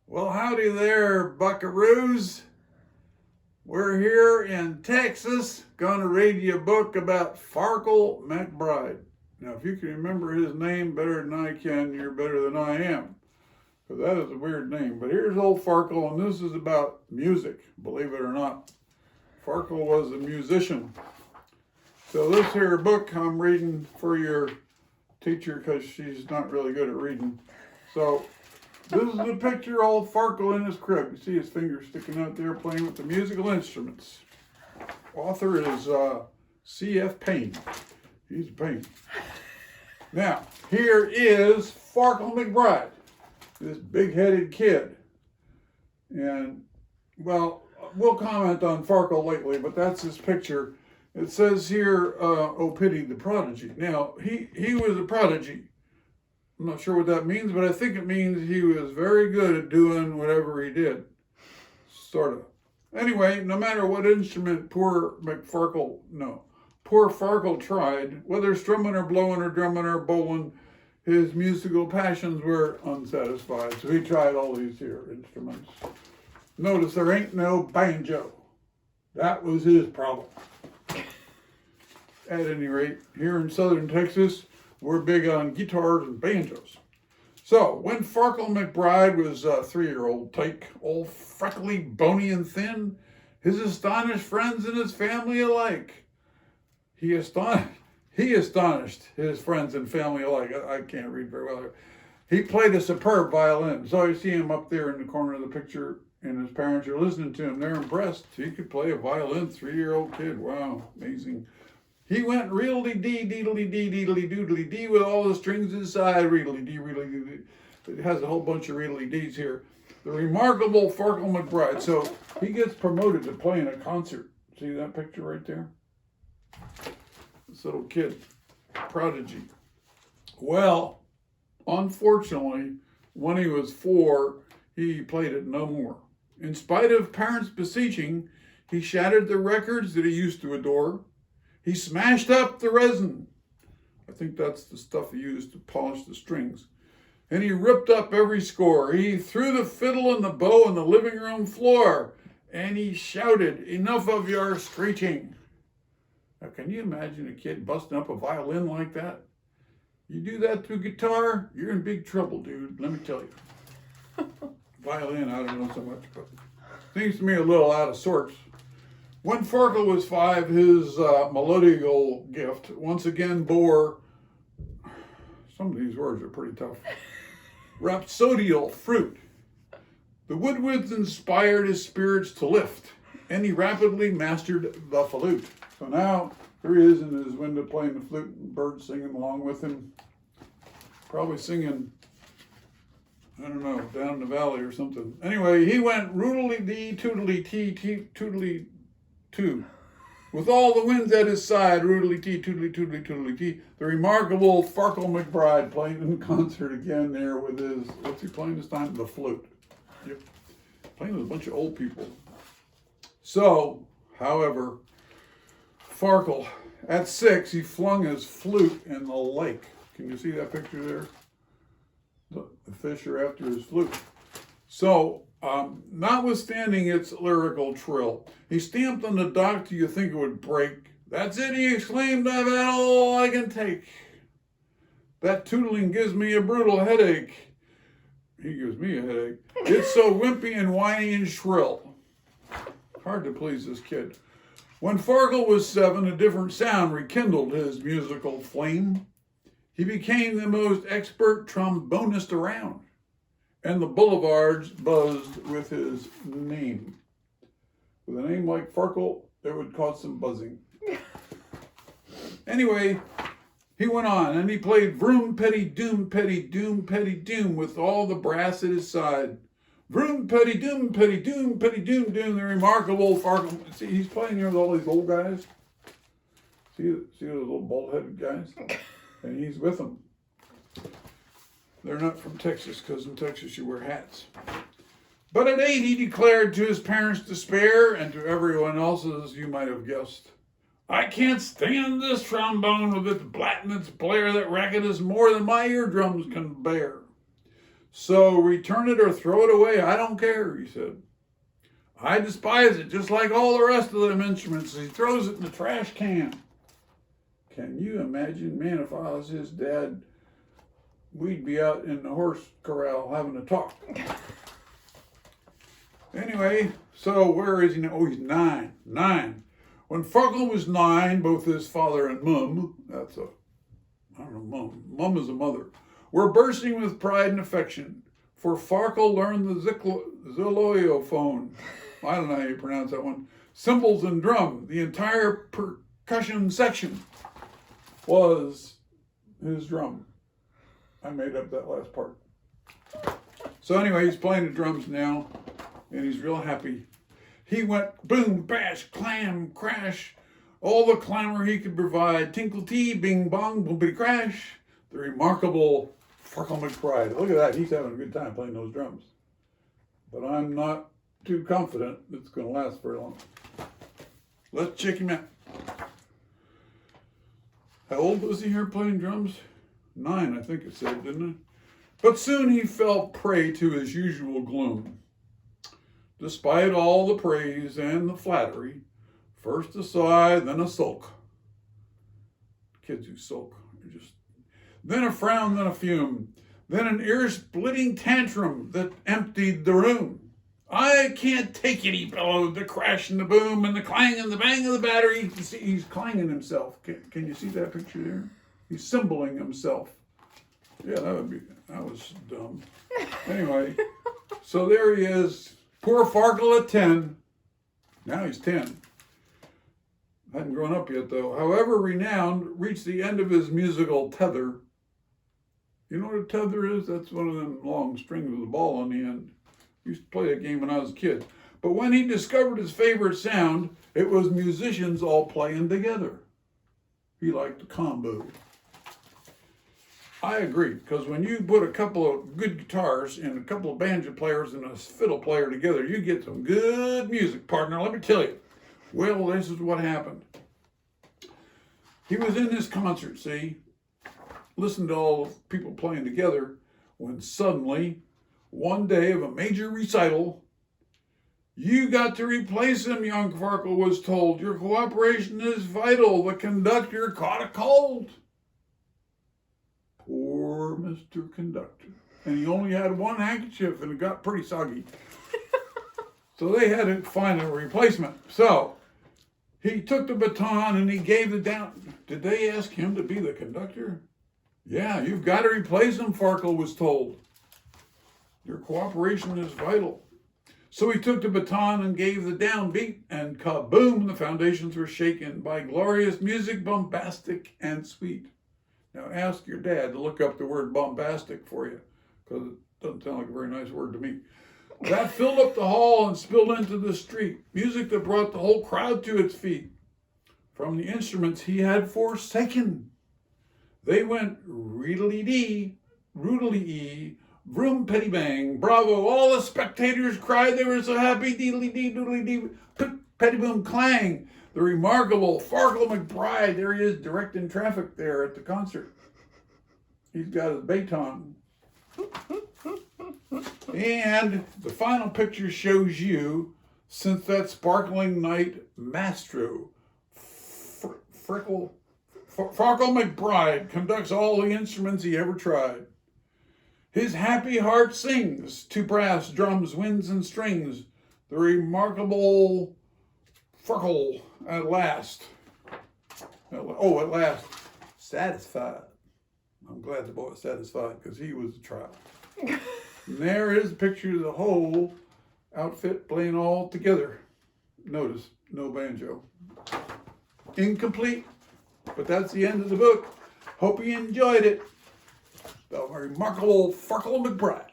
Well, howdy there, buckaroos. We're here in Texas, going to read you a book about Farkle McBride. Now, if you can remember his name better than I can, you're better than I am, because that is a weird name. But here's old Farkle, and this is about music, believe it or not. Farkle was a musician. So this here book I'm reading for your teacher, because she's not really good at reading. So this is a picture of old Farkle in his crib. You see his fingers sticking out there playing with the musical instruments. Author is C.F. Payne. He's a Payne. Now, here is Farkle McBride, this big-headed kid. And, well, we'll comment on Farkle lately, but that's his picture. It says here, oh, pity the prodigy. Now, he was a prodigy. I'm not sure what that means, but I think it means he was very good at doing whatever he did. Sort of. Anyway, no matter what instrument poor Farkle tried, whether strumming or blowing or drumming or bowling, his musical passions were unsatisfied. So he tried all these here instruments. Notice there ain't no banjo. That was his problem. At any rate, here in southern Texas, we're big on guitars and banjos. So, when Farkle McBride was a 3-year-old tyke, all freckly, bony, and thin, his astonished friends and his family alike. He astonished his friends and family alike. I can't read very well here. He played a superb violin. So you see him up there in the corner of the picture, and his parents are listening to him. They're impressed. He could play a violin, 3-year-old kid. Wow, amazing. He went reedly-dee, deedly-dee, deedly-doodly-dee with all the strings inside. Reedly-dee, reedly-dee. It has a whole bunch of reedly-dees here. The remarkable Farkle McBride. So he gets promoted to playing a concert. See that picture right there? This little kid, prodigy. Well, unfortunately, when he was 4, he played it no more. In spite of parents' beseeching, he shattered the records that he used to adore. He smashed up the resin. I think that's the stuff he used to polish the strings. And he ripped up every score. He threw the fiddle and the bow on the living room floor. And he shouted, "Enough of your screeching." Now, can you imagine a kid busting up a violin like that? You do that to a guitar, you're in big trouble, dude. Let me tell you. Violin, I don't know so much, but seems to me a little out of sorts. When Farkle was 5, his melodical gift once again bore, some of these words are pretty tough, rhapsodial fruit. The woodwinds inspired his spirits to lift, and he rapidly mastered the flute. So now, here he is in his window playing the flute, and birds singing along with him. Probably singing, I don't know, down in the valley or something. Anyway, he went roodly-dee, toodly-tee, toodly too. With all the winds at his side, roodly-tee, toodly-tee. The remarkable Farkle McBride playing in concert again there with his, what's he playing this time? The flute. Yep. Playing with a bunch of old people. So, however, Farkle, at 6, he flung his flute in the lake. Can you see that picture there? The fish are after his flute. So, notwithstanding its lyrical trill, he stamped on the dock till you think it would break. "That's it," he exclaimed, "I've had all I can take. That tootling gives me a brutal headache." He gives me a headache. "It's so wimpy and whiny and shrill." Hard to please this kid. When Farkle was 7, a different sound rekindled his musical flame. He became the most expert trombonist around, and the boulevards buzzed with his name. With a name like Farkle, it would cause some buzzing. Anyway, he went on, and he played vroom, petty, doom, with all the brass at his side. Vroom, petty, doom, doom, the remarkable Farkle. See, he's playing here with all these old guys. See those little bald-headed guys? And he's with them. They're not from Texas, because in Texas you wear hats. But at 8, he declared to his parents' despair, and to everyone else's, you might have guessed, "I can't stand this trombone with its blat and its blare. That racket is more than my eardrums can bear." So return it or throw it away. I don't care, he said. I despise it, just like all the rest of them instruments. He throws it in the trash can. Can you imagine, man, if I was his dad, we'd be out in the horse corral having a talk. Anyway, so where is he now? Oh, he's 9. 9. When Farkle was 9, both his father and mum, mum is a mother, were bursting with pride and affection, for Farkle learned the xylophone. I don't know how you pronounce that one. Cymbals and drum. The entire percussion section was his drum. I made up that last part. So anyway, he's playing the drums now, and he's real happy. He went boom, bash, clam, crash, all the clamor he could provide. Tinkle-tee, bing, bong, boom-bitty crash. The remarkable Farkle McBride. Look at that. He's having a good time playing those drums. But I'm not too confident it's going to last very long. Let's check him out. How old was he here playing drums? 9, I think it said, didn't it? But soon he fell prey to his usual gloom. Despite all the praise and the flattery, first a sigh, then a sulk. Kids who sulk are just... Then a frown, then a fume. Then an ear-splitting tantrum that emptied the room. I can't take it, he bellowed, the crash and the boom and the clang and the bang of the battery. He's clanging himself. Can you see that picture there? He's cymbaling himself. Yeah, that was dumb. Anyway, so there he is. Poor Farkle at 10. Now he's 10. Hadn't grown up yet, though. However renowned, reached the end of his musical tether. You know what a tether is? That's one of them long strings with a ball on the end. Used to play that game when I was a kid. But when he discovered his favorite sound, it was musicians all playing together. He liked the combo. I agree, because when you put a couple of good guitars and a couple of banjo players and a fiddle player together, you get some good music, partner. Let me tell you. Well, this is what happened. He was in this concert, see, listened to all the people playing together, when suddenly, one day of a major recital, you got to replace him, young Farkle was told. Your cooperation is vital. The conductor caught a cold. Poor Mr. Conductor. And he only had one handkerchief, and it got pretty soggy. So they had to find a replacement. So he took the baton and he gave it down. Did they ask him to be the conductor? Yeah, you've got to replace him, Farkle was told. Your cooperation is vital. So he took the baton and gave the downbeat, and kaboom, the foundations were shaken by glorious music, bombastic and sweet. Now ask your dad to look up the word bombastic for you, because it doesn't sound like a very nice word to me. That filled up the hall and spilled into the street, music that brought the whole crowd to its feet. From the instruments he had forsaken, they went reedly-dee, roodly-ee, vroom, petty bang, bravo, all the spectators cried they were so happy, deedly-dee, doodly-dee, petty boom, clang. The remarkable Farkle McBride, there he is directing traffic there at the concert. He's got his baton. And the final picture shows you, since that sparkling night, Maestro, Farkle McBride conducts all the instruments he ever tried. His happy heart sings to brass, drums, winds, and strings. The remarkable Farkle at last. Oh, at last. Satisfied. I'm glad the boy was satisfied because he was a trial. And there is a picture of the whole outfit playing all together. Notice, no banjo. Incomplete, but that's the end of the book. Hope you enjoyed it. The remarkable Farkle McBride.